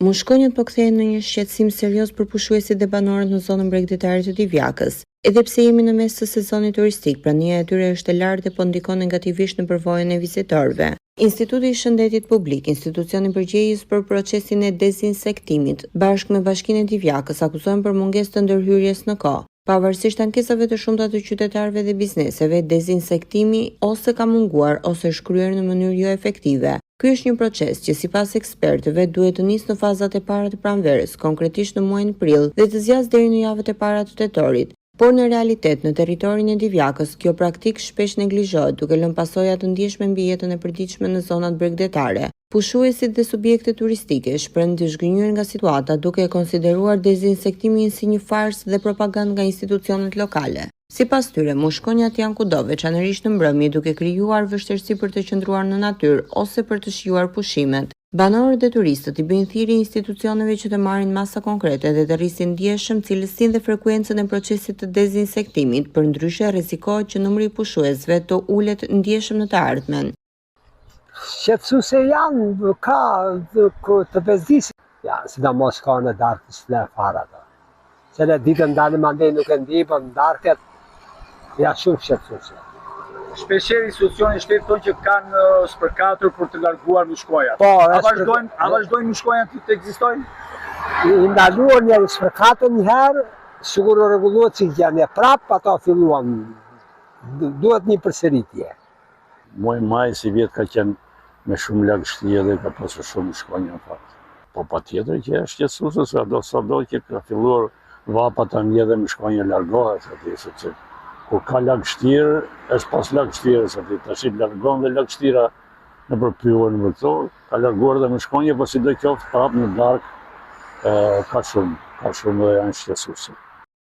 Mushkonjët po kthehen në një shqetësim serioz për pushuesit dhe banorët në zonën bregdetare të Divjakës. Edhe pse jemi në mes të sezonit turistik, prania e tyre është e lartë dhe po ndikon negativisht në përvojën e vizitorëve. Instituti i Shëndetit Publik, institucioni përgjegjës për procesin e dezinsektimit, bashkë me Bashkinë e Divjakës, akuzohen për mungesë të ndërhyrjes në kohë. Pavarësisht ankesave të shumta të qytetarëve dhe bizneseve, dezinsektimi ose ka munguar ose është kryer në mënyrë jo efektive. Ky është një proces që sipas ekspertëve duhet të nisë në fazat e para të pranverës, konkretisht në muajin prill dhe të zgjasë deri në javët e para të tetorit. Por në realitet, në territorin e Divjakës, kjo praktik shpesh neglizhohet, duke lënë pasoja të ndjeshme mbi jetën e përditshme në zonat bregdetare. Pushuesit dhe subjektet turistike shprehen të zhgënjur nga situata, duke e konsideruar dezinsektimin si një farsë dhe propagandë nga institucionet lokale. Sipas tyre, mushkonjat janë kudo, veçanërisht në mbrëmje, duke krijuar vështirësi për të qëndruar në natyrë ose për të shijuar pushimet. Banorët dhe turistët i bëjnë thirrje institucioneve që të marrin masa konkrete dhe të rrisin ndjeshëm cilësinë dhe frekuencën e procesit të dezinsektimit, përndryshe rrezikohet që numri i pushuesve të ulet ndjeshëm në të ardhmen. Shqetësuese janë, ka të bezdisë. Ja, sidomos ka në darkës në fara të. Se në ditën dalim andej nuk e ndi, për në darket, ja shumë shqetësuese. Shpeshherë institucionet shtetit thonë që kanë spërkatur për të larguar mushkonjat. Po, a vazhdojnë mushkonjat të ekzistojnë? I ndaluar një spërkatur një herë, sigur u rregullohet si janë prap, ato filluan. Duhet një përsëritje. Muaj maj si vjet ka qenë me shumë lagështie dhe ka pasur shumë mushkonja fakt. Po patjetër që është shqetësuese se sado që ka filluar vapa ta mbledhë mushkonja largohet aty sepse kur ka lagështirë, është pas lagështirës aty, tash i largon dhe lagështira në përpyllur në këto, ka larguar dhe mushkonje, po sidoqoftë prapë në darkë ka shumë dhe janë shqetësuese.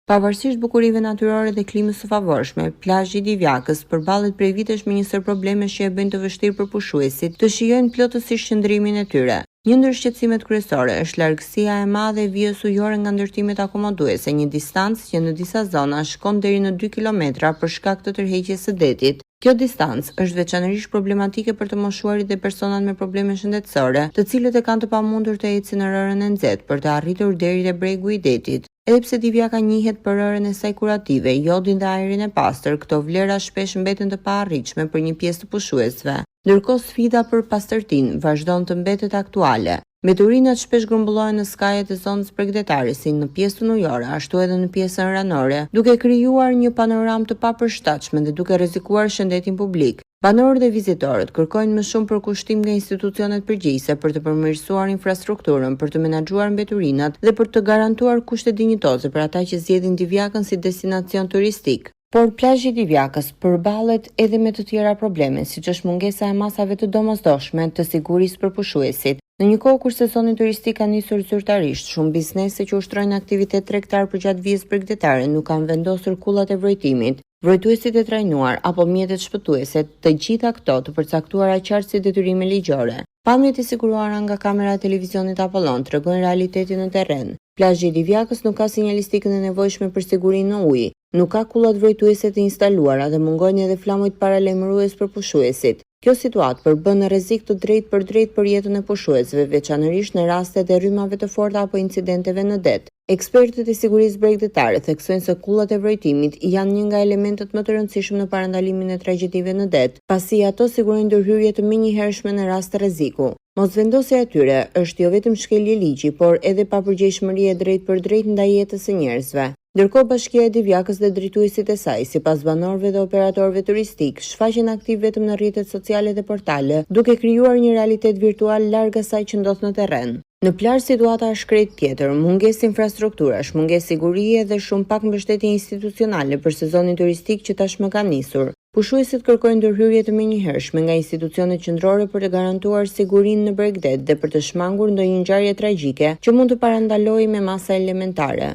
Pavarësisht bukurive natyrore dhe klimës së favorshme, plazhi i Divjakës përballet prej vitesh me një sër problemesh që e bëjnë të vështirë për pushuesit të shijojnë plotësisht qëndrimin e tyre. Një ndër shqetësimet kryesore është largësia e madhe e vijës ujore nga ndërtimet akomoduese, një distancë që në disa zona shkon deri në 2 kilometra për shkak të tërheqjes së detit. Kjo distancë është veçanërisht problematike për të moshuarit dhe personat me probleme shëndetësore, të cilët e kanë të pamundur të ecin në rërën e nxehtë për të arritur deri te bregu i detit. Edhe pse Divjaka njihet për rërën e saj kurative, jodin dhe ajrin e pastër, këto vlera shpesh mbeten të paarritshme për një pjesë të pushuesve. Ndërkohë sfida për pastërtinë vazhdon të mbetet aktuale. Meturinat shpesh grumbullohen në skajet e zonës bregdetare, si në pjesën ujore, ashtu edhe në pjesën ranore, duke krijuar një panoramë të papërshtatshme dhe duke rrezikuar shëndetin publik. Banorët dhe vizitorët kërkojnë më shumë përkushtim nga institucionet përgjegjëse për të përmirësuar infrastrukturën, për të menaxhuar mbeturinat dhe për të garantuar kushte dinjitoze për ata që zgjedhin Divjakën si destinacion turistik. Por plazhi i Divjakës përballet edhe me të tjera probleme, siç është mungesa e masave të domosdoshme të sigurisë për pushuesit. Në një kohë kur sezoni turistik ka nisur zyrtarisht, shumë biznese që ushtrojnë aktivitet tregtar përgjatë vijës bregdetare nuk kanë vendosur kullat e vrojtimit. Vrojtuesit e trajnuar apo mjetet shpëtuese, të gjitha këto të përcaktuara qartë si detyrime ligjore. Pamjet e siguruara nga kamera e televizionit Apollon tregojnë realitetin në terren. Plazhi i Divjakës nuk ka sinjalistikën e nevojshme për sigurinë në ujë, nuk ka kullat vrojtuese të instaluara dhe mungojnë edhe flamujt paralajmërues për pushuesit. Kjo situatë përbën në rrezik të drejtë për jetën e pushuesve, veçanërisht në rastet e rrymave të forta apo incidenteve në det. Ekspertët e sigurisë bregdetare theksojnë se kullat e vrojtimit janë një nga elementët më të rëndësishëm në parandalimin e tragjedive në det, pasi ato sigurojnë ndërhyrje të menjëhershme në rast të rreziku. Mosvendosja e tyre është jo vetëm shkelje ligji, por edhe papërgjegjshmëri e drejtë për drejtë ndaj jetës së njerëzve. Ndërkohë Bashkia e Divjakës dhe drejtuesit e saj, sipas banorëve dhe operatorëve turistik, shfaqen aktiv vetëm në rrjetet sociale dhe portale, duke krijuar një realitet virtual larg asaj që ndodh në terren. Në plazh situata është krejt tjetër, mungesë infrastrukturash, mungesë sigurie dhe shumë pak mbështetje institucionale për sezonin turistik që tashmë ka nisur. Pushuesit kërkojnë ndërhyrje të menjëhershme nga institucionet qendrore për të garantuar sigurinë në Bregdet dhe për të shmangur ndonjë ngjarje tragjike që mund të parandalojë me masa elementare.